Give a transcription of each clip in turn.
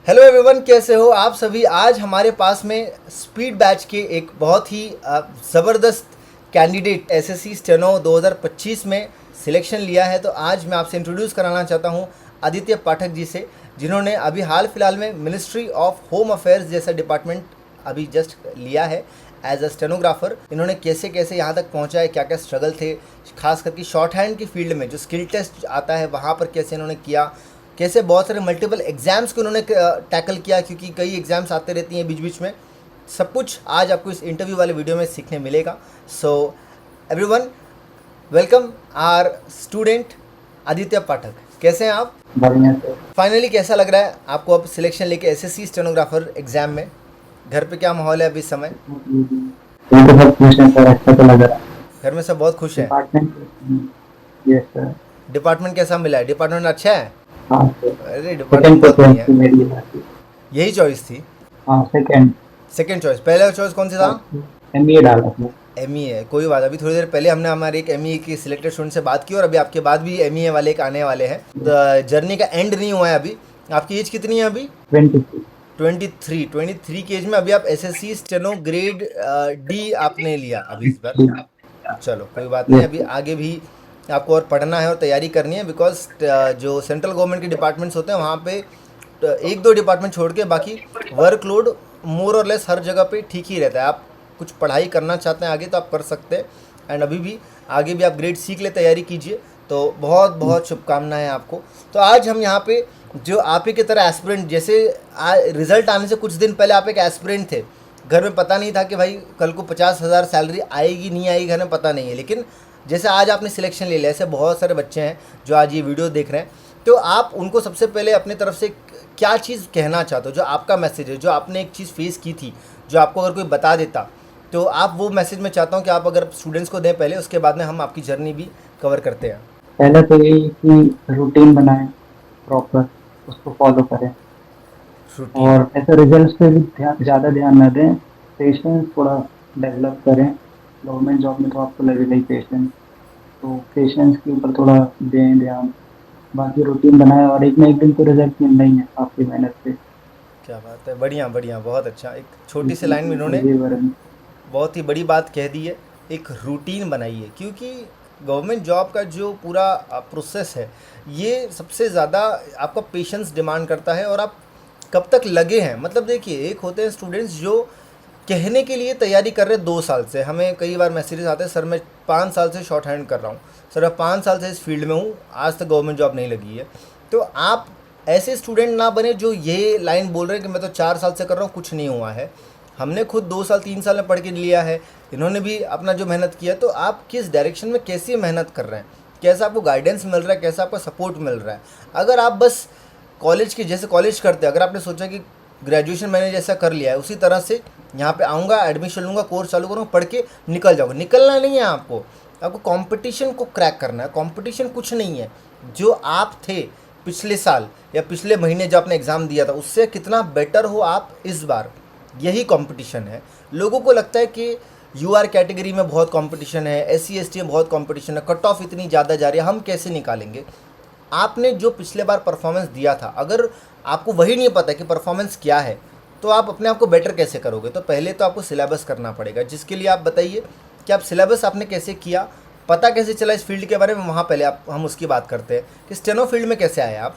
Hello everyone, कैसे हो आप सभी। आज हमारे पास में स्पीड बैच के एक बहुत ही ज़बरदस्त कैंडिडेट एसएससी स्टेनो 2025 में सिलेक्शन लिया है। तो आज मैं आपसे इंट्रोड्यूस कराना चाहता हूं आदित्य पाठक जी से, जिन्होंने अभी हाल फिलहाल में मिनिस्ट्री ऑफ होम अफेयर्स जैसा डिपार्टमेंट अभी जस्ट लिया है एज अ स्टेनोग्राफर। इन्होंने कैसे कैसे यहाँ तक पहुँचा है, क्या क्या स्ट्रगल थे, खास करके शॉर्ट हैंड की फील्ड में जो स्किल टेस्ट आता है वहाँ पर कैसे इन्होंने किया, कैसे बहुत सारे मल्टीपल एग्जाम्स को उन्होंने टैकल किया, क्योंकि कई एग्जाम्स आते रहती हैं बीच बीच में। सब कुछ आज आपको इस इंटरव्यू वाले वीडियो में सीखने मिलेगा। So everyone, welcome our student Aditya Pathak. कैसे हैं आप? बढ़िया सर। फाइनली कैसा लग रहा है आपको अब सिलेक्शन लेके एसएससी स्टेनोग्राफर एग्जाम में? घर पे क्या माहौल है अभी इस समय? ये तो सब खुश हैं सर, अच्छा तो लग रहा है। घर में सब बहुत खुश हैं। डिपार्टमेंट। Yes sir. डिपार्टमेंट कैसा मिला है? डिपार्टमेंट अच्छा है? हाँ सर। अरे डिपार्टमेंट सेकंड बहुत प्रेफरेंस बढ़िया थी है। मेरी यहाँ की। यही चॉइस थी? हाँ सेकंड। Second choice. पहला चॉइस कौन सा था? एमबीए डाला था। एमई है, कोई बात। अभी थोड़ी देर पहले हमने हमारे एक एमई की सिलेक्टेड स्टूडेंट से बात की और अभी आपके बाद भी एमई वाले एक आने वाले हैं। तो जर्नी का एंड नहीं हुआ है अभी। आपकी एज कितनी है अभी? 23। 23 की एज में अभी आप एसएससी स्टेनो ग्रेड डी आपने लिया अभी इस बार। चलो कोई बात नहीं, यस अभी सर। आगे भी आपको और पढ़ना है और तैयारी करनी है, बिकॉज जो सेंट्रल गवर्नमेंट के डिपार्टमेंट्स होते हैं वहाँ पे एक दो डिपार्टमेंट छोड़ के बाकी वर्कलोड मोर और लेस हर जगह पे ठीक ही रहता है। आप कुछ पढ़ाई करना चाहते हैं आगे तो आप कर सकते हैं, एंड अभी भी आगे भी आप ग्रेड सीख ले, तैयारी कीजिए। तो बहुत बहुत शुभकामनाएं आपको। तो आज हम यहाँ पे जो आप ही की तरह एस्पिरेंट, जैसे रिजल्ट आने से कुछ दिन पहले आप एक एस्पिरेंट थे, घर में पता नहीं था कि भाई कल को 50,000 सैलरी आएगी नहीं आएगी, घर में पता नहीं है, लेकिन जैसे आज आपने सिलेक्शन ले लिया, ऐसे बहुत सारे बच्चे हैं जो आज ये वीडियो देख रहे हैं। तो आप उनको सबसे पहले अपनी तरफ से क्या चीज़ कहना चाहते हो, जो आपका मैसेज है, जो आपने एक चीज़ फेस की थी, जो आपको अगर कोई बता देता तो आप वो मैसेज मैं चाहता हूँ कि आप अगर स्टूडेंट्स को दें पहले, उसके बाद में हम आपकी जर्नी भी कवर करते हैं। पहले तो यही कि रूटीन बनाएं प्रॉपर, उसको फॉलो करें रूटीन। और ऐसे रिजल्ट्स पे भी ज़्यादा ध्यान न दें। पेशेंस थोड़ा डेवलप करें। गवर्नमेंट जॉब में तो आपको लगेगा ही पेशेंस, तो पेशेंस के ऊपर थोड़ा दें ध्यान। बाकी रूटीन बनाए और एक ना एक दिन तो रिजल्ट मिलना ही है आपकी मेहनत से। क्या बात है, बढ़िया बढ़िया, बहुत अच्छा। एक छोटी सी लाइन में इन्होंने ये वरन बहुत ही बड़ी बात कह दी है। एक रूटीन बनाइए, क्योंकि गवर्नमेंट जॉब का जो पूरा प्रोसेस है ये सबसे ज़्यादा आपका पेशेंस डिमांड करता है, और आप कब तक लगे हैं। मतलब देखिए, एक होते हैं स्टूडेंट्स जो कहने के लिए तैयारी कर रहे हैं 2 साल से। हमें कई बार मैसेजेस आते हैं, सर मैं 5 साल से शॉर्ट हैंड कर रहा हूँ, सर मैं 5 साल से इस फील्ड में हूँ, आज तक गवर्नमेंट जॉब नहीं लगी है। तो आप ऐसे स्टूडेंट ना बने जो ये लाइन बोल रहे हैं कि मैं तो 4 साल से कर रहा हूँ, कुछ नहीं हुआ है। हमने खुद 2 साल 3 साल में पढ़ के लिया है, इन्होंने भी अपना जो मेहनत किया। तो आप किस डायरेक्शन में कैसी मेहनत कर रहे हैं, कैसा आपको गाइडेंस मिल रहा है, कैसा आपको सपोर्ट मिल रहा है। अगर आप बस कॉलेज के जैसे कॉलेज करते हैं, अगर आपने सोचा कि ग्रेजुएशन मैंने जैसा कर लिया है उसी तरह से यहाँ पे आऊँगा, एडमिशन लूँगा, कोर्स चालू करूँगा, पढ़ के निकल जाऊँगा, निकलना नहीं है आपको। आपको कंपटीशन को क्रैक करना है। कंपटीशन कुछ नहीं है, जो आप थे पिछले साल या पिछले महीने जो आपने एग्ज़ाम दिया था उससे कितना बेटर हो आप इस बार, यही कंपटीशन है। लोगों को लगता है कि यूआर कैटेगरी में बहुत कंपटीशन है, एससी एसटी में बहुत कंपटीशन है, कट ऑफ इतनी ज़्यादा जा रही है, हम कैसे निकालेंगे। आपने जो पिछले बार परफॉर्मेंस दिया था, अगर आपको वही नहीं पता कि परफॉर्मेंस क्या है, तो आप अपने आप को बेटर कैसे करोगे। तो पहले तो आपको सिलेबस करना पड़ेगा, जिसके लिए आप बताइए कि आप सिलेबस आपने कैसे किया, पता कैसे चला इस फील्ड के बारे में। वहाँ पहले आप हम उसकी बात करते हैं कि स्टेनो फील्ड में कैसे आए आप।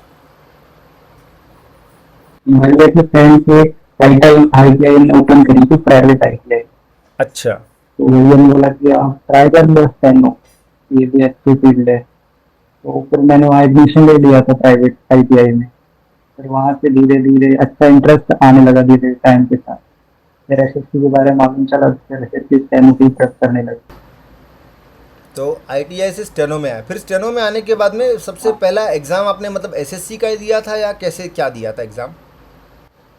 मैंने अपने फ्रेंड से आईटीआई ने ओपन करी थी, प्राइवेट आईटीआई। अच्छा। तो भैया ने बोला कि आप ट्राई कर लो स्टेनो, ये भी अच्छी फील्ड है। तो फिर मैंने वहाँ एडमिशन ले लिया था प्राइवेट आईटीआई में। फिर वहाँ से धीरे धीरे अच्छा इंटरेस्ट आने लगा धीरे टाइम के साथ। फिर एसएससी के बारे में मालूम चला, फिर एसएससी स्टेनो की प्रेप करने लगा। तो आईटीआई से स्टेनो में आया, फिर स्टेनो में आने के बाद में सबसे पहला एग्ज़ाम आपने मतलब एसएससी का ही दिया था या कैसे क्या दिया था एग्ज़ाम?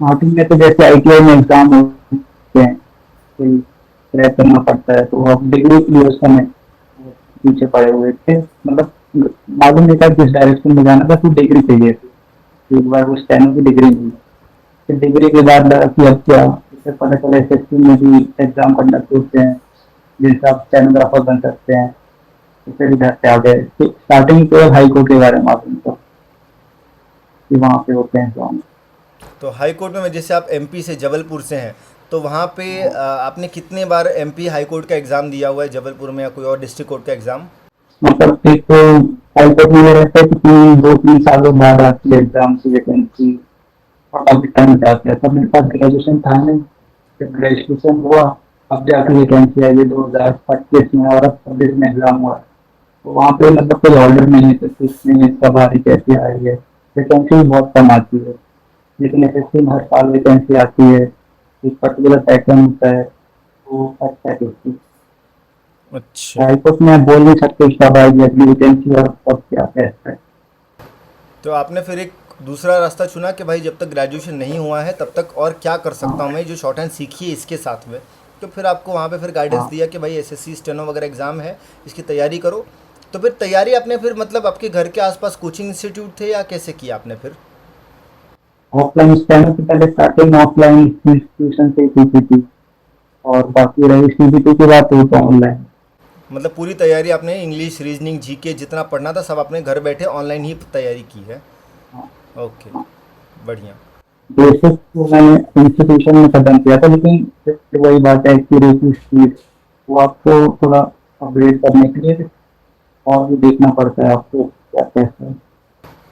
स्टार्टिंग में तो जैसे आईटीआई में एग्जाम होते हैं, कोई क्रैक करना पड़ता है, तो अब डिग्री के लिए उस समय पीछे पड़े हुए थे। मतलब मालूम नहीं था किस डायरेक्शन में जाना था, तो डिग्री चाहिए थी। तो एक बार वो स्टेनो की डिग्री मिली। फिर डिग्री के बाद लगा कि अब क्या, फिर पता चला एसएससी में भी एग्जाम कंडक्ट होते हैं जिनसे आप स्टेनोग्राफर बन सकते हैं। तो फिर इधर से आ गए। स्टार्टिंग के हाई कोर्ट के बारे में मालूम था कि वहाँ पे होते हैं एग्जाम। तो हाई कोर्ट में जैसे आप एमपी से, जबलपुर से हैं, तो वहाँ पे आपने कितने बार एमपी हाई कोर्ट का एग्ज़ाम दिया हुआ है जबलपुर में, या कोई और डिस्ट्रिक्ट कोर्ट का एग्ज़ाम? मतलब एक तो हाईकोर्ट में ये रहता है कि 2-3 सालों बाद आती है एग्जाम की वैकेंसी, और काफी टाइम जाता है। तब मेरे पास ग्रेजुएशन था नहीं, जब ग्रेजुएशन हुआ अब जाकर वैकेंसी आई है 2025 में, और अब 26 में एग्जाम हुआ। तो वहाँ पे मतलब कोई ऑर्डर नहीं है, तो किसने कब आ रही कैसे आ रही है, वैकेंसी भी बहुत कम आती है। लेकिन एसएससी में हर साल वैकेंसी आती है, एक पर्टिकुलर पैटर्न होता है, वो अच्छा है उसकी। अच्छा। हाईकोर्ट में आप बोल नहीं सकते कब आएगी अगली वैकेंसी और कब क्या कैसा है। तो आपने फिर एक दूसरा रास्ता चुना कि भाई जब तक ग्रेजुएशन नहीं हुआ है तब तक और क्या कर सकता हूँ हाँ मैं, जो शॉर्ट हैंड सीखी है इसके साथ में। तो फिर आपको वहाँ पे फिर गाइडेंस हाँ। दिया कि भाई एसएससी स्टेनो वगैरह एग्ज़ाम है, इसकी तैयारी करो। तो फिर तैयारी आपने फिर मतलब आपके घर के आसपास कोचिंग इंस्टीट्यूट थे, या कैसे किया आपने फिर? ऑफलाइन स्टैंडर्ड की पहले स्टार्टिंग ऑफलाइन इंस्टीट्यूशन से ही की थी, और बाकी रही सीबीटी की बात हो तो ऑनलाइन। मतलब पूरी तैयारी आपने इंग्लिश, रीजनिंग, जीके जितना पढ़ना था सब आपने घर बैठे ऑनलाइन ही तैयारी की है? हाँ ओके, बढ़िया। बेसिक तो मैंने इंस्टीट्यूशन में खत्म किया था, लेकिन फिर वही बात है एक्यूरेसी स्पीड, वो आपको थोड़ा अपग्रेड करने के लिए और भी देखना पड़ता है आपको क्या कैसा है।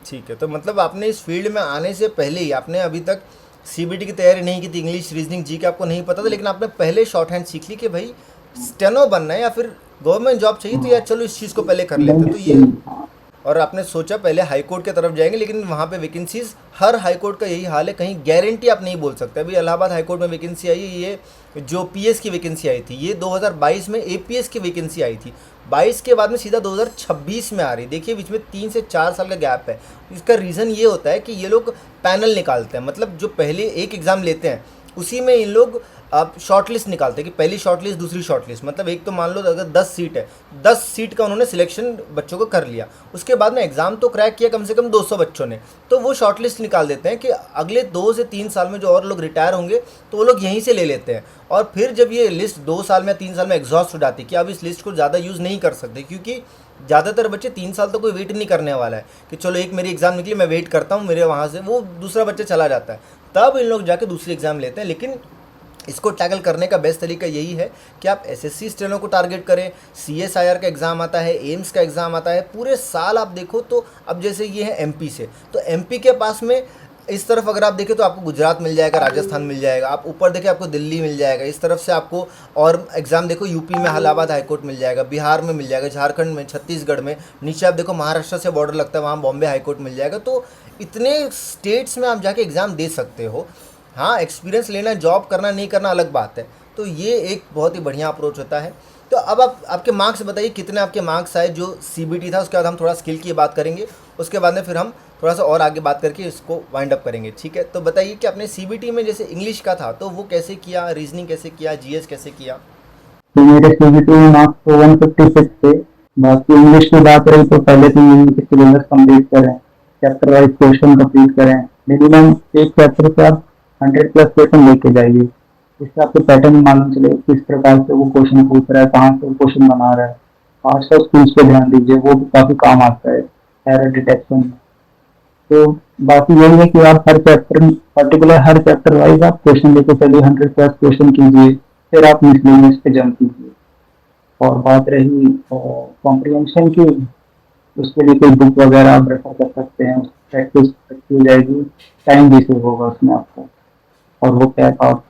ठीक है, तो मतलब आपने इस फील्ड में आने से पहले ही आपने अभी तक सीबीटी की तैयारी नहीं की थी, इंग्लिश, रीजनिंग, जी के आपको नहीं पता था, लेकिन आपने पहले शॉर्ट हैंड सीख ली कि भाई स्टेनो बनना है या फिर गवर्नमेंट जॉब चाहिए, तो यार हाँ चलो इस चीज़ को पहले कर लेते हैं। नहीं तो ये, नहीं, हाँ और आपने सोचा पहले हाई कोर्ट की तरफ जाएंगे, लेकिन वहाँ पे वैकेंसीज, हर हाई कोर्ट का यही हाल है, कहीं गारंटी आप नहीं बोल सकते। अभी इलाहाबाद हाई कोर्ट में वैकेंसी आई है, ये जो पीएस की वैकेंसी आई थी, ये 2022 में एपीएस की वैकेंसी आई थी, 22 के बाद में सीधा 2026 में आ रही। देखिए बीच में 3 से 4 साल का गैप है। इसका रीज़न ये होता है कि ये लोग पैनल निकालते हैं, मतलब जो पहले एक एग्ज़ाम लेते हैं उसी में इन लोग अब शॉर्ट लिस्ट निकालते हैं कि पहली शॉर्ट लिस्ट, दूसरी शॉर्ट लिस्ट, मतलब एक तो मान लो अगर 10 सीट है, 10 सीट का उन्होंने सिलेक्शन बच्चों को कर लिया, उसके बाद में एग्ज़ाम तो क्रैक किया कम से कम 200 बच्चों ने, तो वो शॉर्ट लिस्ट निकाल देते हैं कि अगले 2 से 3 साल में जो और लोग रिटायर होंगे तो वो लोग यहीं से ले लेते हैं। और फिर जब ये लिस्ट 2 साल में 3 साल में एग्जॉस्ट हो जाती है कि अब इस लिस्ट को ज़्यादा यूज़ नहीं कर सकते, क्योंकि ज़्यादातर बच्चे 3 साल तो कोई वेट नहीं करने वाला है कि चलो एक मेरी एग्ज़ाम निकली मैं वेट करता हूँ, मेरे वहाँ से वो दूसरा बच्चा चला जाता है, तब इन लोग जाके दूसरी एग्ज़ाम लेते हैं। लेकिन इसको टैकल करने का बेस्ट तरीका यही है कि आप एसएससी स्टेनो को टारगेट करें, सीएसआईआर का एग्ज़ाम आता है, एम्स का एग्ज़ाम आता है, पूरे साल आप देखो तो अब जैसे ये है एमपी से, तो एमपी के पास में इस तरफ अगर आप देखें तो आपको गुजरात मिल जाएगा, राजस्थान मिल जाएगा, आप ऊपर देखें आपको दिल्ली मिल जाएगा, इस तरफ से आपको और एग्ज़ाम देखो यूपी में इलाहाबाद हाईकोर्ट मिल जाएगा, बिहार में मिल जाएगा, झारखंड में, छत्तीसगढ़ में, नीचे आप देखो महाराष्ट्र से बॉर्डर लगता है वहाँ बॉम्बे हाईकोर्ट मिल जाएगा। तो इतने स्टेट्स में आप जाके एग्ज़ाम दे सकते हो। हाँ, एक्सपीरियंस लेना, जॉब करना नहीं करना अलग बात है। तो ये एक बहुत ही बढ़िया अप्रोच होता है। तो अब आप आपके मार्क्स बताइए, कितने आपके मार्क्स आए जो सीबीटी था, उसके बाद हम थोड़ा स्किल की बात करेंगे, उसके बाद में फिर हम थोड़ा सा और आगे बात करके इसको वाइंड अप करेंगे, ठीक है? तो बताइए कि आपने सीबीटी में जैसे इंग्लिश का था तो वो कैसे किया, रीजनिंग कैसे किया, जीएस कैसे किया? तो मेरे सीबीटी में मार्क्स तो 156 थे। बाकी इंग्लिश की बात रही तो पहले तो इंग्लिश के सिलेबस कंप्लीट करें, चैप्टर वाइज क्वेश्चन कंप्लीट करें, मिनिमम एक चैप्टर से आप 100 प्लस क्वेश्चन लेके जाइए, इससे आपको पैटर्न मालूम चले किस प्रकार से वो क्वेश्चन पूछ रहा है, कहाँ से वो क्वेश्चन बना रहा है। आर्ट्स का स्किल्स पे ध्यान दीजिए, वो भी काफी काम आता है एरर डिटेक्शन। तो बाकी यही है कि आप हर चैप्टर पर्टिकुलर हर चैप्टर वाइज आप क्वेश्चन लेके चलिए, 100 प्लस क्वेश्चन कीजिए, फिर आप मिसलेनियस पे जंप कीजिए। और बात रही कॉम्प्रिहेंशन की, उसके लिए कोई बुक वगैरह आप रेफर कर सकते हैं, प्रैक्टिस अच्छी हो जाएगी, टाइम भी सेव होगा उसमें आपका। और वो क्या आप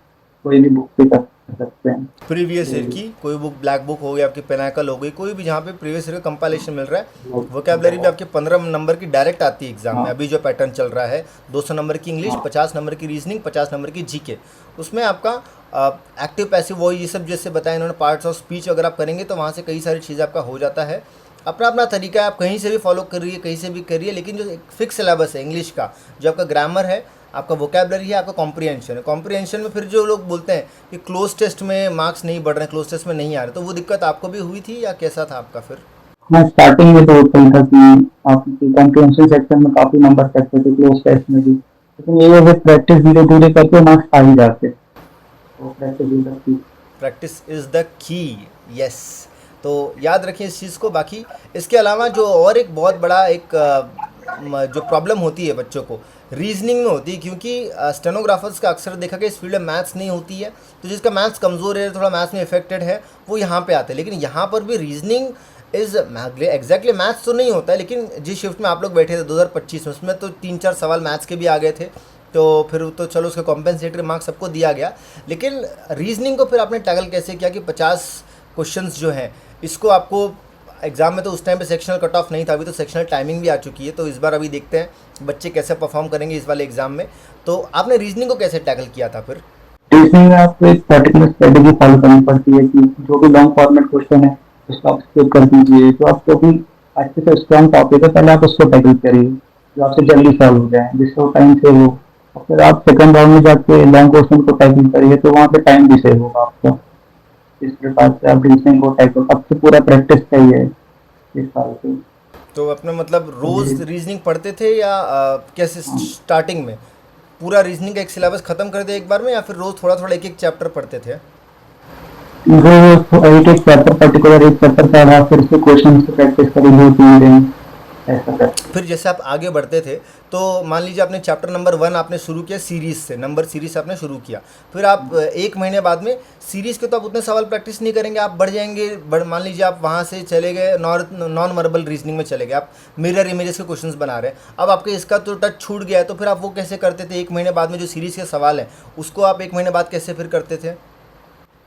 कोई भी बुक पे कर सकते हैं। प्रीवियस ईयर तो की कोई बुक, ब्लैक बुक हो गई आपकी, पेनाकल हो गई, कोई भी जहाँ पे प्रीवियस ईयर का कंपाइलेशन मिल रहा है। वोकेबलरी भी आपके 15 नंबर की डायरेक्ट आती है एग्जाम में, हाँ अभी जो पैटर्न चल रहा है, 200 नंबर की इंग्लिश, हाँ 50 नंबर की रीजनिंग, 50 नंबर की जीके। उसमें आपका एक्टिव पैसिव वॉइस, ये सब जैसे बताया इन्होंने, पार्ट्स ऑफ स्पीच अगर आप करेंगे तो वहाँ से कई सारी चीज़ें आपका हो जाता है। अपना अपना तरीका है, आप कहीं से भी फॉलो करिए, कहीं से भी करिए, लेकिन जो एक फिक्स सिलेबस है इंग्लिश का, जो आपका ग्रामर है, आपका वोकेबलरी है, आपका कॉम्प्रिहेंशन है। कॉम्प्रिहेंशन में फिर जो लोग बोलते हैं कि क्लोज टेस्ट में मार्क्स नहीं बढ़ रहे, क्लोज टेस्ट में नहीं आ रहे, तो वो दिक्कत आपको भी हुई थी या कैसा था आपका फिर? हाँ, स्टार्टिंग में तो होता ही था कि आप कॉम्प्रिहेंशन सेक्शन में काफी नंबर सकते थे, क्लोज टेस्ट में भी, लेकिन ये है प्रैक्टिस धीरे धीरे करके मार्क्स आ ही जाते, तो प्रैक्टिस ही करती। Practice is the key. Yes, तो याद रखिए इस चीज़ को। बाकी इसके अलावा जो और एक बहुत बड़ा एक जो प्रॉब्लम होती है बच्चों को रीजनिंग में होती है, क्योंकि स्टेनोग्राफर्स का अक्सर देखा कि इस फील्ड में मैथ्स नहीं होती है, तो जिसका मैथ्स कमज़ोर है, थोड़ा मैथ्स में इफेक्टेड है, वो यहाँ पे आते हैं। लेकिन यहाँ पर भी रीजनिंग इज़ एग्जैक्टली मैथ्स तो नहीं होता है, लेकिन जिस शिफ्ट में आप लोग बैठे थे 2025 में, उसमें तो 3-4 सवाल मैथ्स के भी आ गए थे, तो फिर तो चलो उसका कॉम्पेंसेटरी मार्क्स सबको दिया गया। लेकिन रीजनिंग को फिर आपने टैकल कैसे किया कि 50 क्वेश्चंस जो हैं इसको आपको एग्जाम में, तो उस टाइम पे सेक्शनल कट ऑफ नहीं था, अभी तो सेक्शनल टाइमिंग भी आ चुकी है, तो इस बार अभी देखते हैं बच्चे कैसे परफॉर्म करेंगे इस वाले एग्जाम में। तो आपने रीजनिंग को कैसे टैकल किया था फिर? रीजनिंग में आपको एक पर्टिकुलर स्ट्रेटेजी फॉलो करनी पड़ती है कि जो भी लॉन्ग फॉर्मेट क्वेश्चन है उसको आप स्किप कर दीजिए। जो आपको भी अच्छे से स्ट्रॉन्ग टॉपिक है पहले आप उसको टैकल करिए जो आपसे जल्दी सॉल्व हो जाए, जिससे वो टाइम सेव हो। और फिर आप सेकंड राउंड में जाके लॉन्ग क्वेश्चन को टैकल करिए तो वहाँ पे टाइम भी सेव होगा आपका। इस प्रकार से आप रीजनिंग को टैकल, अब से पूरा प्रैक्टिस चाहिए इस साल से। तो अपने मतलब रोज़ रीजनिंग पढ़ते थे या कैसे स्टार्टिंग में पूरा रीजनिंग का एक सिलेबस ख़त्म कर दिया एक बार में, या फिर रोज़ थोड़ा थोड़ा एक एक चैप्टर पढ़ते थे? वो एक एक चैप्टर पर्टिकुलर एक चैप्टर पढ़ा, फिर उसके क्वेश्चन से प्रैक्टिस करी 2-3 दिन, ऐसा कर। फिर जैसे आप आगे बढ़ते थे, तो मान लीजिए आपने चैप्टर नंबर 1 आपने शुरू किया सीरीज़ से, नंबर सीरीज़ से आपने शुरू किया, फिर आप एक महीने बाद में सीरीज़ के तो आप उतने सवाल प्रैक्टिस नहीं करेंगे, आप बढ़ जाएंगे, मान लीजिए आप वहाँ से चले गए नॉन वर्बल रीजनिंग में चले गए, आप मिरर इमेजेस के क्वेश्चंस बना रहे हैं, अब आपके इसका तो टच छूट गया है, तो फिर आप वो कैसे करते थे? एक महीने बाद में जो सीरीज़ के सवाल हैं उसको आप एक महीने बाद कैसे फिर करते थे?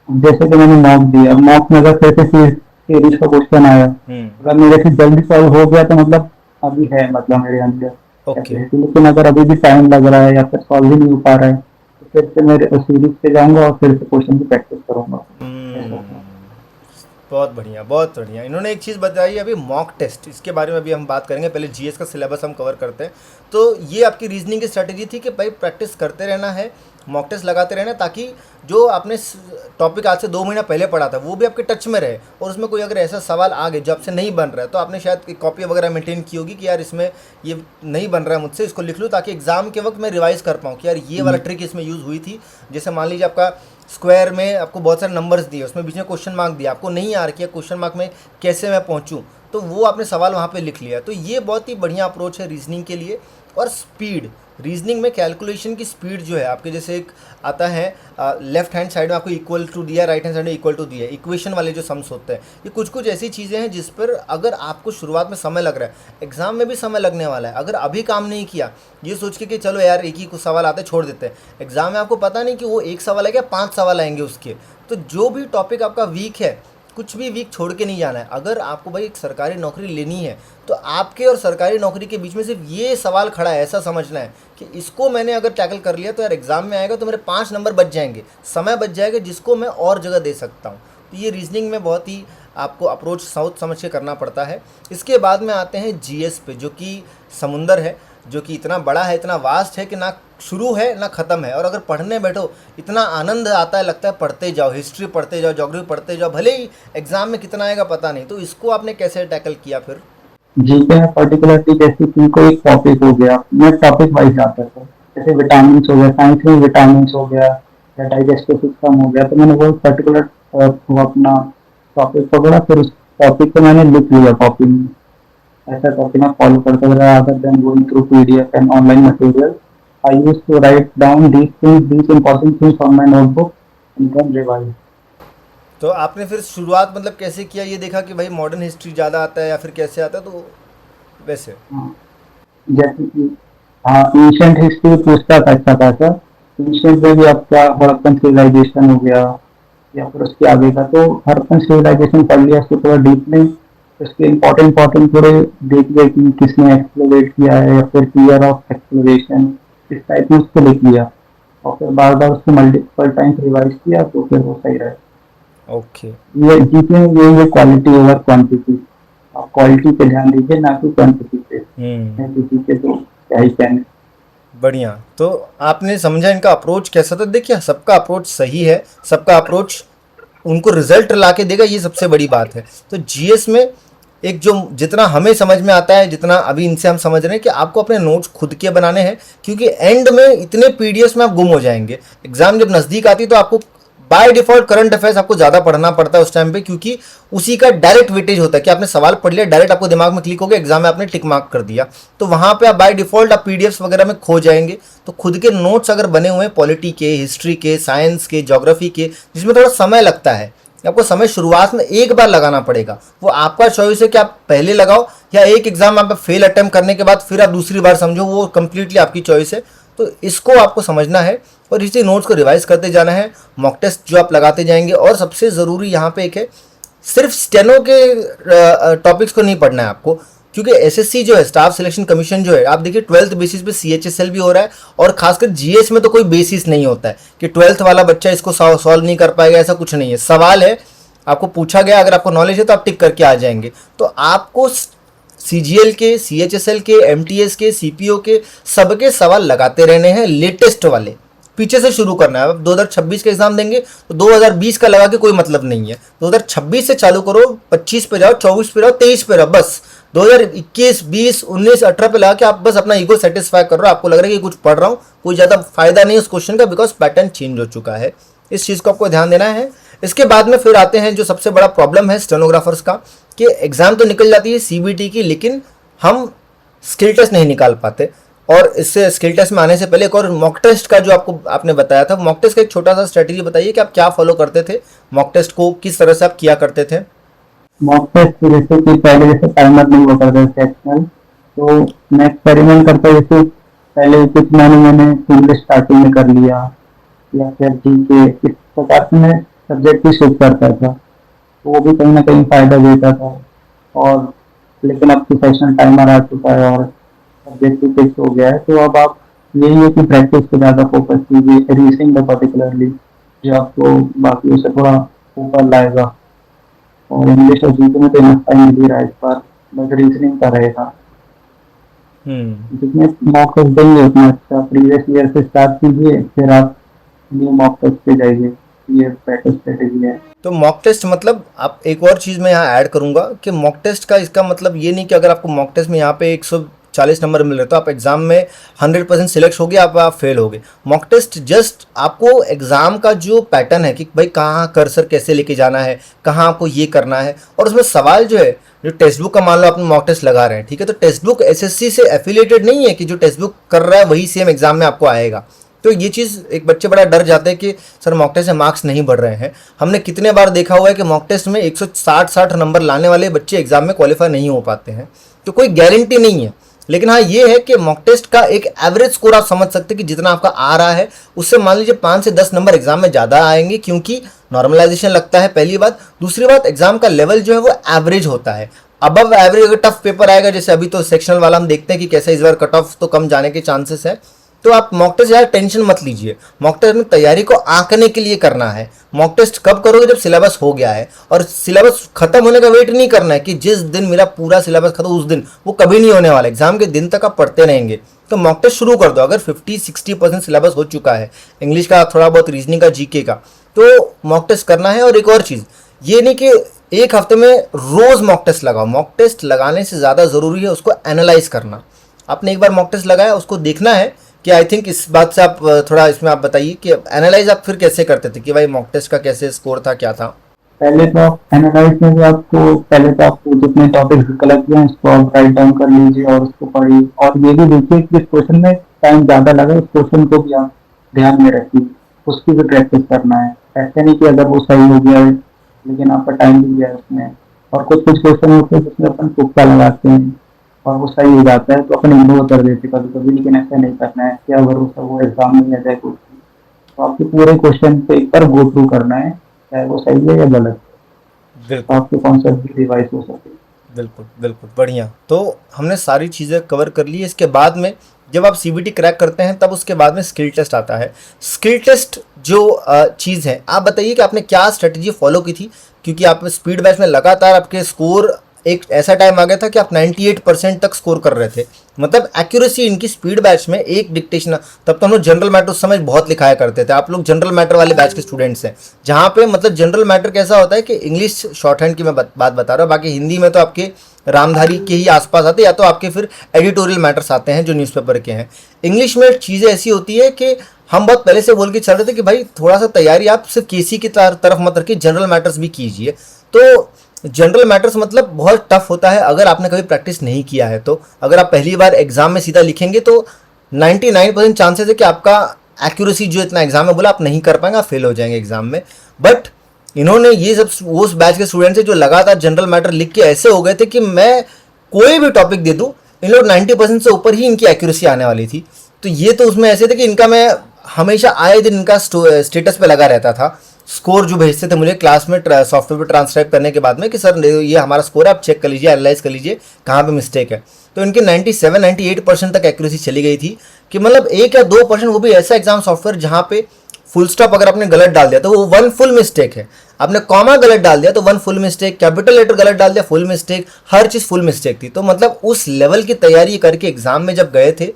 जैसे कि मैंने मॉक दिया, मॉक में अगर फिर से सीरीज का क्वेश्चन आया, अगर मेरे से जल्दी सॉल्व हो गया तो मतलब अभी है, मतलब मेरे अंदर ओके। कैपेसिटी। लेकिन अगर अभी भी टाइम लग रहा है या फिर सॉल्व ही नहीं हो पा रहा है तो फिर से मैं सीरीज पे जाऊंगा और फिर से क्वेश्चन की प्रैक्टिस करूंगा, ऐसा होता है। बहुत बढ़िया, बहुत बढ़िया। इन्होंने एक चीज़ बताई अभी, मॉक टेस्ट, इसके बारे में भी हम बात करेंगे, पहले जीएस का सिलेबस हम कवर करते हैं। तो ये आपकी रीजनिंग की स्ट्रेटेजी थी कि भाई प्रैक्टिस करते रहना है, मॉक टेस्ट लगाते रहना, ताकि जो आपने टॉपिक आज से 2 महीना पहले पढ़ा था वो भी आपके टच में रहे, और उसमें कोई अगर ऐसा सवाल आ गया जो आपसे नहीं बन रहा है तो आपने शायद एक कॉपी वगैरह मेंटेन की होगी कि यार इसमें ये नहीं बन रहा है मुझसे, इसको लिख लूँ ताकि एग्जाम के वक्त मैं रिवाइज कर पाऊँ कि यार ये वाला ट्रिक इसमें यूज़ हुई थी। जैसे मान लीजिए आपका स्क्वायर में आपको बहुत सारे नंबर्स दिए, उसमें बीच में क्वेश्चन मार्क दिया, आपको नहीं आ रही है क्वेश्चन मार्क में कैसे मैं पहुंचूं, तो वो आपने सवाल वहाँ पे लिख लिया। तो ये बहुत ही बढ़िया अप्रोच है रीजनिंग के लिए। और स्पीड, रीजनिंग में कैलकुलेशन की स्पीड जो है आपके, जैसे एक आता है लेफ्ट हैंड साइड में आपको इक्वल टू दिया, राइट हैंड साइड में इक्वल टू दिया, इक्वेशन वाले जो सम्स होते हैं, ये कुछ कुछ ऐसी चीज़ें हैं जिस पर अगर आपको शुरुआत में समय लग रहा है, एग्जाम में भी समय लगने वाला है, अगर अभी काम नहीं किया ये सोच के कि चलो यार एक ही कुछ सवाल आते छोड़ देते हैं, एग्जाम में आपको पता नहीं कि वो एक सवाल आएगा 5 सवाल आएंगे उसके। तो जो भी टॉपिक आपका वीक है, कुछ भी वीक छोड़ के नहीं जाना है। अगर आपको भाई एक सरकारी नौकरी लेनी है तो आपके और सरकारी नौकरी के बीच में सिर्फ ये सवाल खड़ा है, ऐसा समझना है कि इसको मैंने अगर टैकल कर लिया तो यार एग्जाम में आएगा तो मेरे 5 नंबर बच जाएंगे, समय बच जाएगा जिसको मैं और जगह दे सकता हूँ। तो ये रीजनिंग में बहुत ही आपको अप्रोच सोच समझ के करना पड़ता है। इसके बाद में आते हैं जीएस पे, जो कि समुंदर है, जो कि इतना बड़ा है, इतना वास्ट है कि ना शुरू है ना ख़त्म है, और अगर पढ़ने बैठो इतना आनंद आता है, लगता है पढ़ते जाओ, हिस्ट्री पढ़ते जाओ, ज्योग्राफी पढ़ते जाओ, भले ही एग्जाम में कितना आएगा पता नहीं। तो इसको आपने कैसे टैकल किया फिर? जीके में पर्टिकुलरली जैसे कि कोई एक टॉपिक हो गया, मैं टॉपिक वाइज आता था, जैसे विटामिन हो गया, साइंस में विटामिन हो गया या डाइजेस्टिव सिस्टम हो गया, तो मैंने वो पर्टिकुलर वो अपना टॉपिक पकड़ा, फिर उस टॉपिक को मैंने लिख लिया कॉपी में। ऐसा करके मैं फॉलो करता रहा other than going through PDF and online material. I used to write down these important things on my notebook and then revise। तो आपने फिर शुरुआत मतलब कैसे किया? ये देखा कि भाई मॉडर्न हिस्ट्री ज़्यादा आता है या फिर कैसे आता है, तो वैसे? हाँ, जैसे कि हाँ, एंशिएंट हिस्ट्री पूछता था अच्छा खासा। एंशिएंट में भी आपका हड़प्पन सिविलाइजेशन हो गया या फिर उसके आगे का, तो हड़प्पन सिविलाइजेशन पढ़ लिया, उसको थोड़ा डीप में उसके इम्पोर्टेंट थोड़े देख लिया कि किसने एक्सप्लोरेट किया है या फिर ईयर ऑफ एक्सप्लोरेशन, इस टाइप में उसको लिख लिया और फिर बार बार उसको मल्टीपल टाइम्स रिवाइज किया तो फिर वो सही रहे। ओके। ये जीके में ये क्वालिटी ओवर क्वांटिटी, आप क्वालिटी पे ध्यान दीजिए ना कि क्वांटिटी पे। किसी के तो क्या ही कहने। बढ़िया। तो आपने समझा इनका अप्रोच कैसा था? देखिए सबका अप्रोच सही है, सबका अप्रोच उनको रिजल्ट ला के देगा, ये सबसे बड़ी बात है। तो जीएस में एक जो जितना हमें समझ में आता है, जितना अभी इनसे हम समझ रहे हैं कि आपको अपने नोट्स खुद के बनाने हैं, क्योंकि एंड में इतने पीडीएफ में आप गुम हो जाएंगे। एग्जाम जब नज़दीक आती है तो आपको बाय डिफॉल्ट करंट अफेयर्स आपको ज़्यादा पढ़ना पड़ता है उस टाइम पे, क्योंकि उसी का डायरेक्ट वेटेज होता है कि आपने सवाल पढ़ लिया, डायरेक्ट आपको दिमाग में क्लिक हो गया, एग्जाम में आपने टिक मार्क कर दिया। तो वहाँ पे आप बाय डिफॉल्ट आप पीडीएफ्स वगैरह में खो जाएंगे। तो खुद के नोट्स अगर बने हुए हैं पॉलिटी के, हिस्ट्री के, साइंस के, ज्योग्राफी के, जिसमें थोड़ा समय लगता है, आपको समय शुरुआत में एक बार लगाना पड़ेगा, वो आपका चॉइस है कि आप पहले लगाओ या एक एग्जाम आप फेल अटेम्प्ट करने के बाद फिर आप दूसरी बार समझो, वो कंप्लीटली आपकी चॉइस है। तो इसको आपको समझना है और इसी नोट्स को रिवाइज करते जाना है, मॉक टेस्ट जो आप लगाते जाएंगे। और सबसे ज़रूरी यहाँ पे एक है, सिर्फ स्टेनो के टॉपिक्स को नहीं पढ़ना है आपको, क्योंकि एसएससी जो है, स्टाफ सिलेक्शन कमीशन जो है, आप देखिए 12th बेसिस पे सीएचएसएल भी हो रहा है, और खासकर जीएस में तो कोई बेसिस नहीं होता है कि 12th वाला बच्चा इसको सॉल्व नहीं कर पाएगा, ऐसा कुछ नहीं है। सवाल है, आपको पूछा गया, अगर आपको नॉलेज है तो आप टिक करके आ जाएंगे। तो आपको सीजीएल के, सीएचएसएल के, एमटीएस के, सीपीओ के, सबके सवाल लगाते रहने हैं, लेटेस्ट वाले, पीछे से शुरू करना है। अब 2026 का एग्जाम देंगे तो 2020 का लगा के कोई मतलब नहीं है। 2026 से चालू करो, 25 पे जाओ, 24 पे जाओ, 23 पे रहो, बस 2021, 20, 19, 18 पे लगा के आप बस अपना ईगो सेटिस्फाई कर रहे हो। आपको लग रहा है कि कुछ पढ़ रहा हूँ, कोई ज़्यादा फायदा नहीं है उस क्वेश्चन का, बिकॉज पैटर्न चेंज हो चुका है। इस चीज़ को आपको ध्यान देना है। इसके बाद में फिर आते हैं जो सबसे बड़ा प्रॉब्लम है स्टेनोग्राफर्स का, कि एग्जाम तो निकल जाती है सीबीटी की, लेकिन हम स्किल टेस्ट नहीं निकाल पाते। और इससे स्किल टेस्ट में आने से पहले एक और मॉक टेस्ट का जो आपने बताया था, मॉक टेस्ट का एक छोटा सा स्ट्रेटेजी बताइए कि आप क्या फॉलो करते थे, मॉक टेस्ट को किस तरह से आप किया करते थे। मॉक टेस्ट जैसे कि पहले जैसे टाइमर नहीं होता था सेक्शनल, तो मैं एक्सपेरिमेंट करता, जैसे पहले कुछ मैंने इंग्लिश स्टार्टिंग में कर लिया, या फिर जीके, इस प्रकार से मैं सब्जेक्ट भी स्विच करता था, तो वो भी कहीं ना कहीं फायदा देता था। और लेकिन अब तो सेक्शन टाइमर आ चुका है और सब्जेक्ट भी फिक्स हो गया है, तो अब आप यही है कि प्रैक्टिस पे ज़्यादा फोकस कीजिए, रीजनिंग पे पर्टिकुलरली, जो आपको बाकी से थोड़ा ऊपर लाएगा। और इंग्लिश और जीके में तो इनफ टाइम मिल ही रहा है इस बार, बस रीजनिंग का रहेगा। जितने मॉक टेस्ट देंगे उतना अच्छा, प्रीवियस ईयर से स्टार्ट कीजिए, फिर आप न्यू मॉक टेस्ट पे जाइए, ये बेटर स्ट्रेटेजी है। तो मॉक टेस्ट मतलब, आप एक और चीज़ मैं यहाँ ऐड करूँगा कि मॉक टेस्ट का इसका मतलब ये नहीं कि अगर आपको मॉक टेस्ट में यहाँ पे 140 नंबर मिल रहे तो आप एग्ज़ाम में 100% सिलेक्ट हो गए, आप फेल हो गए। मॉक टेस्ट जस्ट आपको एग्ज़ाम का जो पैटर्न है कि भाई कहाँ कर्सर कैसे लेके जाना है, कहाँ आपको ये करना है, और उसमें सवाल जो है, जो टेक्स्ट बुक का मान लो आपने मॉक टेस्ट लगा रहे हैं, ठीक है, तो टेक्स्ट बुक एसएससी से एफिलिएटेड नहीं है कि जो टेक्स्ट बुक कर रहा है वही सेम एग्जाम में आपको आएगा। तो ये चीज़ एक बच्चे बड़ा डर जाते हैं कि सर मॉक टेस्ट से मार्क्स नहीं बढ़ रहे हैं। हमने कितने बार देखा हुआ है कि मॉक टेस्ट में 160 नंबर लाने वाले बच्चे एग्जाम में क्वालिफाई नहीं हो पाते हैं। तो कोई गारंटी नहीं है, लेकिन हाँ ये है कि मॉक टेस्ट का एक एवरेज स्कोर आप समझ सकते हैं कि जितना आपका आ रहा है उससे मान लीजिए 5 से 10 नंबर एग्जाम में ज़्यादा आएंगे, क्योंकि नॉर्मलाइजेशन लगता है, पहली बात। दूसरी बात, एग्जाम का लेवल जो है वो एवरेज होता है। अबव एवरेज अगर टफ पेपर आएगा, जैसे अभी तो सेक्शनल वाला हम देखते हैं कि कैसे इस बार कट ऑफ तो कम जाने के चांसेस है, तो आप मॉक टेस्ट यार टेंशन मत लीजिए। मॉक टेस्ट में तैयारी को आंकने के लिए करना है। मॉक टेस्ट कब करोगे, जब सिलेबस हो गया है, और सिलेबस खत्म होने का वेट नहीं करना है कि जिस दिन मेरा पूरा सिलेबस खत्म उस दिन, वो कभी नहीं होने वाला। एग्जाम के दिन तक आप पढ़ते रहेंगे, तो मॉक टेस्ट शुरू कर दो। अगर 50-60% सिलेबस हो चुका है इंग्लिश का, थोड़ा बहुत रीजनिंग का, जीके का, तो मॉक टेस्ट करना है। और एक और चीज़, ये नहीं कि एक हफ्ते में रोज़ मॉक टेस्ट लगाओ। मॉक टेस्ट लगाने से ज़्यादा ज़रूरी है उसको एनालाइज करना। आपने एक बार मॉक टेस्ट लगाया, उसको देखना है कि आई थिंक इस बात से आप थोड़ा इसमें आप बताइए कि एनालाइज आप फिर कैसे करते थे, कि भाई मॉक टेस्ट का कैसे स्कोर था, क्या था। पहले तो आप एनालाइज में भी आपको पहले तो आपको जितने टॉपिक्स कलेक्ट किए हैं उसको आप राइट डाउन कर लीजिए और उसको पढ़िए, और ये भी देखिए कि इस क्वेश्चन में टाइम ज़्यादा लगा, उस क्वेश्चन को भी आप ध्यान में रखिए, उसकी भी प्रैक्टिस करना है। ऐसे नहीं कि अगर वो सही हो गया है लेकिन आपका टाइम भी गया है उसमें। और कुछ कुछ क्वेश्चन होते हैं जिसमें अपन तुक्का लगाते हैं और वो सही हो जाता है तो अपन इग्नोर कर देते कभी कभी, लेकिन ऐसा नहीं करना है। क्या भरोसा वो एग्जाम में आ जाए कुछ, तो आपके पूरे क्वेश्चन पे एक बार गो थ्रू करना है, चाहे वो सही है या गलत, तो आपके कॉन्सेप्ट भी रिवाइज हो सके। बिल्कुल बिल्कुल, बढ़िया। तो हमने सारी चीज़ें कवर कर ली। इसके बाद में जब आप सीबीटी क्रैक करते हैं तब उसके बाद में स्किल टेस्ट आता है। स्किल टेस्ट जो चीज़ है, आप बताइए कि आपने क्या स्ट्रेटजी फॉलो की थी, क्योंकि आप स्पीड बैच में लगातार आपके स्कोर एक ऐसा टाइम आ गया था कि आप 98% तक स्कोर कर रहे थे। मतलब एक्यूरेसी इनकी स्पीड बैच में एक डिक्टेशन, तब तो हम लोग जनरल मैटर उस समय बहुत लिखाया करते थे, आप लोग जनरल मैटर वाले बैच के स्टूडेंट्स हैं, जहाँ पे मतलब जनरल मैटर कैसा होता है कि इंग्लिश शॉर्ट हैंड की मैं बात बता रहा हूँ, बाकी हिंदी में तो आपके रामधारी के ही आसपास आते, या तो आपके फिर एडिटोरियल मैटर्स आते हैं जो न्यूज़पेपर के हैं। इंग्लिश में चीज़ें ऐसी होती है कि हम बहुत पहले से बोल के चल रहे थे कि भाई थोड़ा सा तैयारी आप सिर्फ केसी की तरफ मत रखिए, जनरल मैटर्स भी कीजिए। तो जनरल मैटर्स मतलब बहुत टफ होता है अगर आपने कभी प्रैक्टिस नहीं किया है। तो अगर आप पहली बार एग्जाम में सीधा लिखेंगे तो 99% चांसेस है कि आपका एक्यूरेसी जो इतना एग्जाम में बोला आप नहीं कर पाएंगे, आप फेल हो जाएंगे एग्जाम में। बट इन्होंने ये सब उस बैच के स्टूडेंट्स है जो लगातार जनरल मैटर लिख के ऐसे हो गए थे कि मैं कोई भी टॉपिक दे दूं, इन लोग 90% से ऊपर ही इनकी एक्यूरेसी आने वाली थी। तो ये तो उसमें ऐसे थे कि इनका मैं हमेशा आए दिन इनका स्टेटस पे लगा रहता था, स्कोर जो भेजते थे मुझे क्लास में सॉफ्टवेयर पे ट्रांसक्राइब करने के बाद में कि सर ये हमारा स्कोर है, आप चेक कर लीजिए, एनालाइज कर लीजिए कहाँ पे मिस्टेक है। तो इनके 97-98% तक एक्यूरेसी चली गई थी कि मतलब 1 या 2%, वो भी ऐसा एग्जाम सॉफ्टवेयर जहाँ पे फुल स्टॉप अगर आपने गलत डाल दिया तो वो 1 फुल मिस्टेक है, आपने कॉमा गलत डाल दिया तो 1 फुल मिस्टेक, कैपिटल लेटर गलत डाल दिया फुल मिस्टेक, हर चीज़ फुल मिस्टेक थी। तो मतलब उस लेवल की तैयारी करके एग्जाम में जब गए थे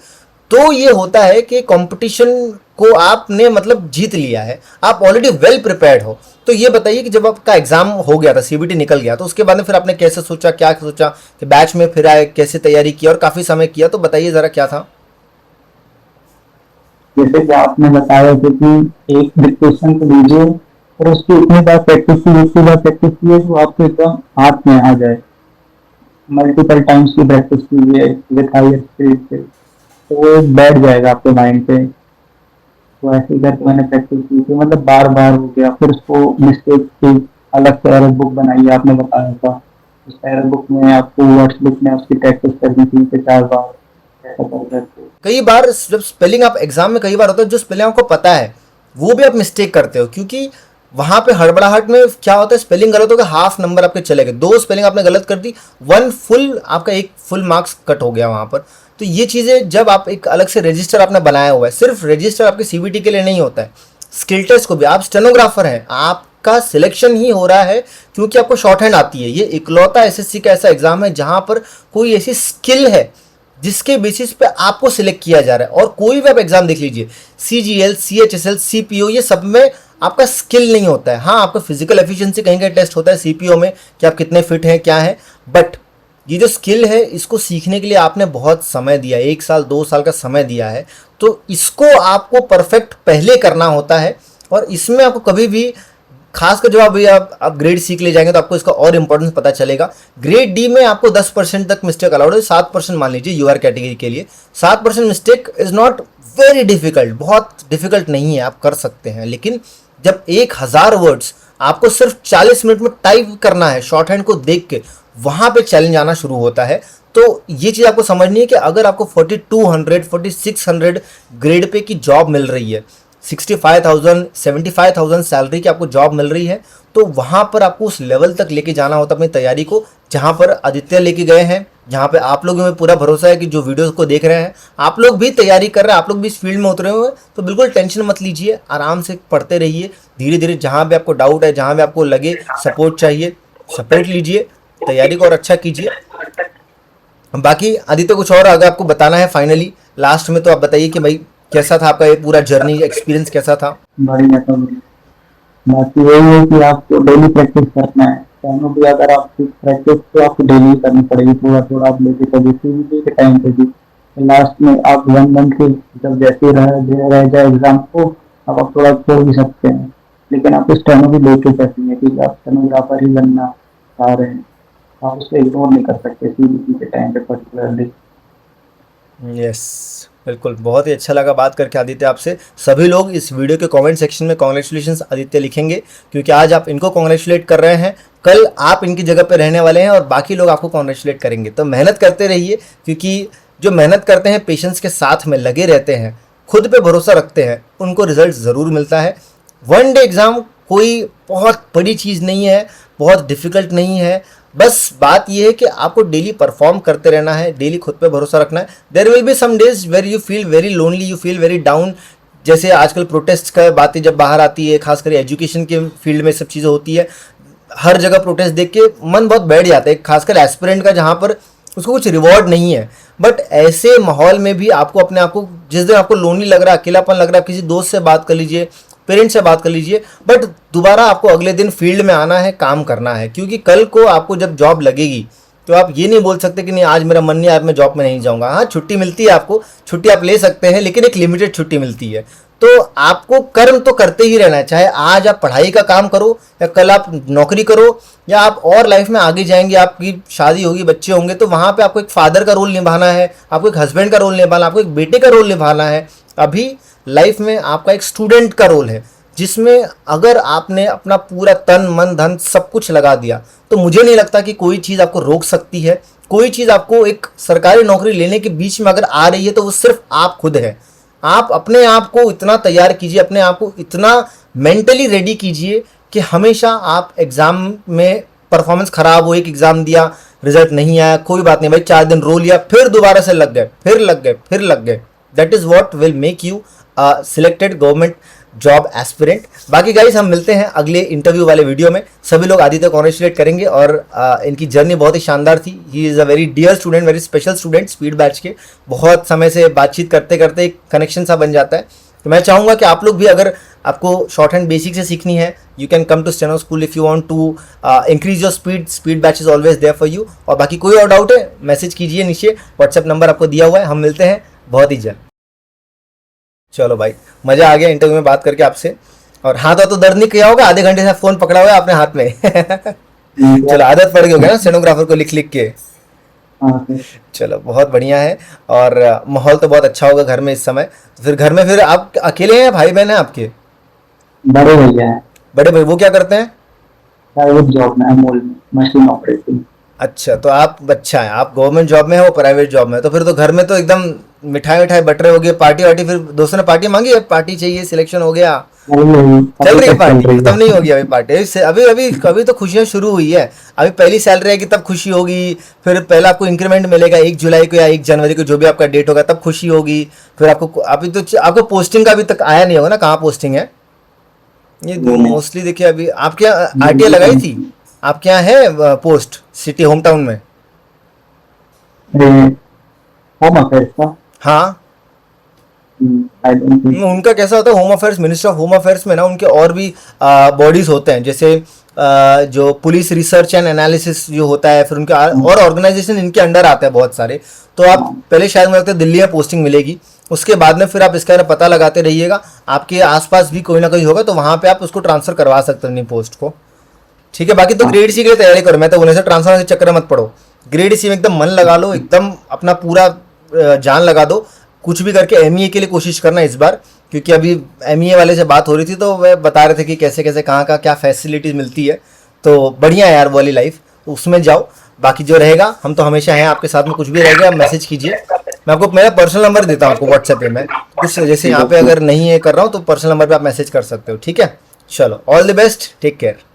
तो ये होता है कि कंपटीशन को आपने मतलब जीत लिया है, आप ऑलरेडी वेल प्रिपेयर्ड हो। तो ये बताइए कि जब आपका एग्जाम हो गया था, सीबीटी निकल गया, तो उसके बाद में फिर आपने कैसे सोचा, क्या सोचा कि बैच में फिर आए, कैसे तैयारी किया और काफ़ी समय किया, तो बताइए ज़रा क्या था। जैसे कि आपने बताया था कि एक डिक्टेशन को लीजिए और उसकी इतनी बार प्रैक्टिस की, इतनी बार प्रैक्टिस कीजिए तो आपको एकदम हाथ में आ जाए। मल्टीपल टाइम्स की प्रैक्टिस कीजिए विद हायर स्पीड से, तो वो बैठ जाएगा आपके माइंड पे। तो ऐसे ही करके मैंने प्रैक्टिस की थी, मतलब बार बार हो गया। फिर उसको मिस्टेक की अलग से एरर बुक बनाई, आपने बताया था उस एरर बुक में आपको वर्ड्स लिखने उसकी प्रैक्टिस करनी थी 3 से 4 बार, ऐसा कर करके। कई बार जब स्पेलिंग आप एग्जाम में कई बार होता है जो स्पेलिंग आपको पता है वो भी आप मिस्टेक करते हो, क्योंकि वहां पे हड़बड़ाहट में क्या होता है, स्पेलिंग गलत हो गया, हाफ नंबर आपके चले गए, 2 स्पेलिंग आपने गलत कर दी, 1 फुल आपका 1 फुल मार्क्स कट हो गया वहां पर। तो ये चीज़ें जब आप एक अलग से रजिस्टर आपने बनाया हुआ है, सिर्फ रजिस्टर आपके सीबीटी के लिए नहीं होता है, स्किल टेस्ट को भी, आप स्टेनोग्राफर हैं, आपका सिलेक्शन ही हो रहा है क्योंकि आपको शॉर्ट हैंड आती है। ये इकलौता एसएससी का ऐसा एग्जाम है जहां पर कोई ऐसी स्किल है जिसके बेसिस पे आपको सिलेक्ट किया जा रहा है। और कोई भी आप एग्जाम देख लीजिए, सीजीएल, सीएचएसएल, सीपीओ, ये सब में आपका स्किल नहीं होता है। हाँ, आपका फिजिकल एफिशिएंसी कहीं का टेस्ट होता है सीपीओ में कि आप कितने फिट हैं, क्या है, बट ये जो स्किल है इसको सीखने के लिए आपने बहुत समय दिया, 1 साल 2 साल का समय दिया है। तो इसको आपको परफेक्ट पहले करना होता है और इसमें आपको कभी भी खासकर जब आप ग्रेड सी के लिए जाएंगे तो आपको इसका और इंपॉर्टेंस पता चलेगा। ग्रेड डी में आपको 10% तक मिस्टेक अलाउड है, 7% मान लीजिए यूआर कैटेगरी के लिए। 7% mistake is not very difficult, बहुत डिफिकल्ट नहीं है, आप कर सकते हैं। लेकिन जब 1000 वर्ड्स आपको सिर्फ 40 मिनट में टाइप करना है शॉर्ट हैंड को देख के, वहां पे चैलेंज आना शुरू होता है। तो ये चीज़ आपको समझनी है कि अगर आपको 4200 4600 ग्रेड पे की जॉब मिल रही है, 65,000 75,000 सैलरी की आपको जॉब मिल रही है, तो वहाँ पर आपको उस लेवल तक लेके जाना होता है अपनी तैयारी को जहाँ पर आदित्य लेके गए हैं, जहाँ पे आप लोगों में पूरा भरोसा है कि जो वीडियोस को देख रहे हैं आप लोग भी तैयारी कर रहे हैं, आप लोग भी इस फील्ड में उतरे हुए हैं। तो बिल्कुल टेंशन मत लीजिए, आराम से पढ़ते रहिए, धीरे धीरे जहाँ भी आपको डाउट है, जहाँ भी आपको लगे सपोर्ट चाहिए, सपोर्ट लीजिए, तैयारी को और अच्छा कीजिए। बाकी आदित्य कुछ और अगर आपको बताना है फाइनली लास्ट में, तो आप बताइए कि भाई कैसा था आपका ये पूरा जर्नी एक्सपीरियंस, कैसा था। बढ़िया था बढ़िया। बाकी यही है कि आपको डेली प्रैक्टिस करना है, दोनों भी। अगर आपकी प्रैक्टिस तो आपको डेली करनी पड़ेगी, थोड़ा थोड़ा आप लेके कभी सीबीटी के टाइम पे भी। लास्ट में आप 1 मंथ के जब जैसे रह जाए एग्जाम को, अब आप थोड़ा छोड़ भी सकते हैं, लेकिन आप स्टेनो भी लेके चलेंगे कि आप स्टेनोग्राफर ही बनना चाह रहे हैं, आप उसको इग्नोर नहीं कर सकते सीबीटी के टाइम पे पर्टिकुलरली। यस, बिल्कुल, बहुत ही अच्छा लगा बात करके आदित्य आपसे। सभी लोग इस वीडियो के कमेंट सेक्शन में कॉन्ग्रेचुलेशंस आदित्य लिखेंगे, क्योंकि आज आप इनको कॉन्ग्रेचुलेट कर रहे हैं, कल आप इनकी जगह पे रहने वाले हैं और बाकी लोग आपको कॉन्ग्रेचुलेट करेंगे। तो मेहनत करते रहिए, क्योंकि जो मेहनत करते हैं, पेशेंस के साथ में लगे रहते हैं, खुद पे भरोसा रखते हैं, उनको रिजल्ट ज़रूर मिलता है। 1 डे एग्ज़ाम कोई बहुत बड़ी चीज़ नहीं है, बहुत डिफ़िकल्ट नहीं है। बस बात यह है कि आपको डेली परफॉर्म करते रहना है, डेली खुद पे भरोसा रखना है। There will be some days where you feel very lonely, you feel very down. जैसे आजकल प्रोटेस्ट का बातें जब बाहर आती है, खासकर एजुकेशन के फील्ड में सब चीज़ें होती है, हर जगह प्रोटेस्ट देख के मन बहुत बैठ जाता है, खासकर एस्पिरेंट का जहाँ पर उसको कुछ रिवॉर्ड नहीं है। बट ऐसे माहौल में भी आपको अपने आप को, जिस दिन आपको लोनली लग रहा है, अकेलापन लग रहा है, किसी दोस्त से बात कर लीजिए, पेरेंट्स से बात कर लीजिए, बट दोबारा आपको अगले दिन फील्ड में आना है, काम करना है, क्योंकि कल को आपको जब जॉब लगेगी तो आप ये नहीं बोल सकते कि नहीं आज मेरा मन नहीं, आज मैं जॉब में नहीं जाऊंगा। हाँ, छुट्टी मिलती है आपको, छुट्टी आप ले सकते हैं, लेकिन एक लिमिटेड छुट्टी मिलती है। तो आपको कर्म तो करते ही रहना है, चाहे आज आप पढ़ाई का काम करो या कल आप नौकरी करो या आप और लाइफ में आगे जाएंगे, आपकी शादी होगी, बच्चे होंगे, तो वहाँ पे आपको एक फादर का रोल निभाना है, आपको एक हस्बैंड का रोल निभाना है, आपको एक बेटे का रोल निभाना है। अभी लाइफ में आपका एक स्टूडेंट का रोल है, जिसमें अगर आपने अपना पूरा तन मन धन सब कुछ लगा दिया तो मुझे नहीं लगता कि कोई चीज़ आपको रोक सकती है। कोई चीज़ आपको एक सरकारी नौकरी लेने के बीच में अगर आ रही है तो वो सिर्फ आप खुद है। आप अपने आप को इतना तैयार कीजिए, अपने आप को इतना मेंटली रेडी कीजिए कि हमेशा आप एग्ज़ाम में परफॉर्मेंस ख़राब हो, एक एग्ज़ाम दिया, रिजल्ट नहीं आया, कोई बात नहीं भाई, 4 दिन रो लिया, फिर दोबारा से लग गए, फिर लग गए, फिर लग गए। That is what will make you selected government job aspirant. बाकी गाइस हम मिलते हैं अगले इंटरव्यू वाले वीडियो में। सभी लोग आदित्य को कॉन्ग्रेचुलेट करेंगे और इनकी जर्नी बहुत ही शानदार थी। He is a very dear student, very special student, speed batch के। बहुत समय से बातचीत करते करते एक कनेक्शन सा बन जाता है। तो मैं चाहूँगा कि आप लोग भी, अगर आपको शॉर्ट हैंड बेसिक से सीखनी है, you can come to steno school if you want to increase your speed. Speed batch is always there for you. और बाकी कोई और डाउट है मैसेज कीजिए, नीचे व्हाट्सएप नंबर आपको दिया हुआ है। हम मिलते हैं बहुत ही जल्द। चलो भाई, मज़ा आ गया इंटरव्यू में बात करके आपसे। और हाथ तो दर्द नहीं किया होगा, आधे घंटे से फ़ोन पकड़ा हुआ है आपने हाथ में। चलो, आदत पड़ गई होगी ना स्टेनोग्राफर को लिख लिख के। चलो, बहुत बढ़िया है। और माहौल तो बहुत अच्छा होगा घर में इस समय। तो फिर घर में फिर आप अकेले हैं, भाई बहन हैं आपके? बड़े भैया हैं। बड़े भाई, वो क्या करते हैं? प्राइवेट जॉब में, अमूल में मशीन ऑपरेटिंग। अच्छा, तो आप अच्छा है, आप गवर्नमेंट जॉब में है, वो प्राइवेट जॉब में है। तो फिर तो घर में तो एकदम मिठाई मिठाई बट रहे होगे, पार्टी वार्टी। फिर दोस्तों ने पार्टी मांगी है, पार्टी चाहिए, सिलेक्शन हो गया, चल रही है पार्टी? खत्म नहीं होगी अभी पार्टी? अभी अभी अभी तो खुशियां शुरू हुई है। अभी पहली सैलरी आएगी तब खुशी होगी, फिर पहला आपको इंक्रीमेंट मिलेगा 1 जुलाई को या 1 जनवरी को, जो भी आपका डेट होगा, तब खुशी होगी। फिर आपको अभी तो आपको पोस्टिंग का अभी तक आया नहीं होगा ना, कहाँ पोस्टिंग है ये मोस्टली? देखिए, अभी आपके यहाँ आरटीआई लगाई थी, आपके यहाँ है पोस्ट सिटी होम टाउन में? होम अफेयर्स का? हाँ, उनका कैसा होता है, home affairs, minister of home affairs में ना उनके और भी बॉडीज होते हैं, जैसे जो पुलिस रिसर्च एंड एनालिसिस जो होता है, फिर उनके और ऑर्गेनाइजेशन इनके अंडर आते हैं बहुत सारे। तो आप पहले शायद मुझे लगता है दिल्ली में पोस्टिंग मिलेगी, उसके बाद में फिर आप इसका पता लगाते रहिएगा, आपके आसपास भी कोई ना कोई होगा तो वहाँ पे आप उसको ट्रांसफर करवा सकते हैं अपनी पोस्ट को। ठीक है, बाकी तो ग्रेड सी के लिए तैयारी करो। मैं तो बोले से ट्रांसफर के चक्कर मत पड़ो, ग्रेड सी में एकदम मन लगा लो, एकदम अपना पूरा जान लगा दो। कुछ भी करके एमईए के लिए कोशिश करना इस बार, क्योंकि अभी एमईए वाले से बात हो रही थी तो वे बता रहे थे कि कैसे कैसे कहाँ का क्या फैसिलिटीज़ मिलती है। तो बढ़िया है यार वो वाली लाइफ, उसमें जाओ। बाकी जो रहेगा, हम तो हमेशा हैं आपके साथ में, कुछ भी रहेगा आप मैसेज कीजिए। मैं आपको मेरा पर्सनल नंबर देता हूँ आपको व्हाट्सएप पे। मैं कुछ जैसे यहाँ पे अगर नहीं है कर रहा हूँ तो पर्सनल नंबर पे आप मैसेज कर सकते हो। ठीक है, चलो, all the best, take care.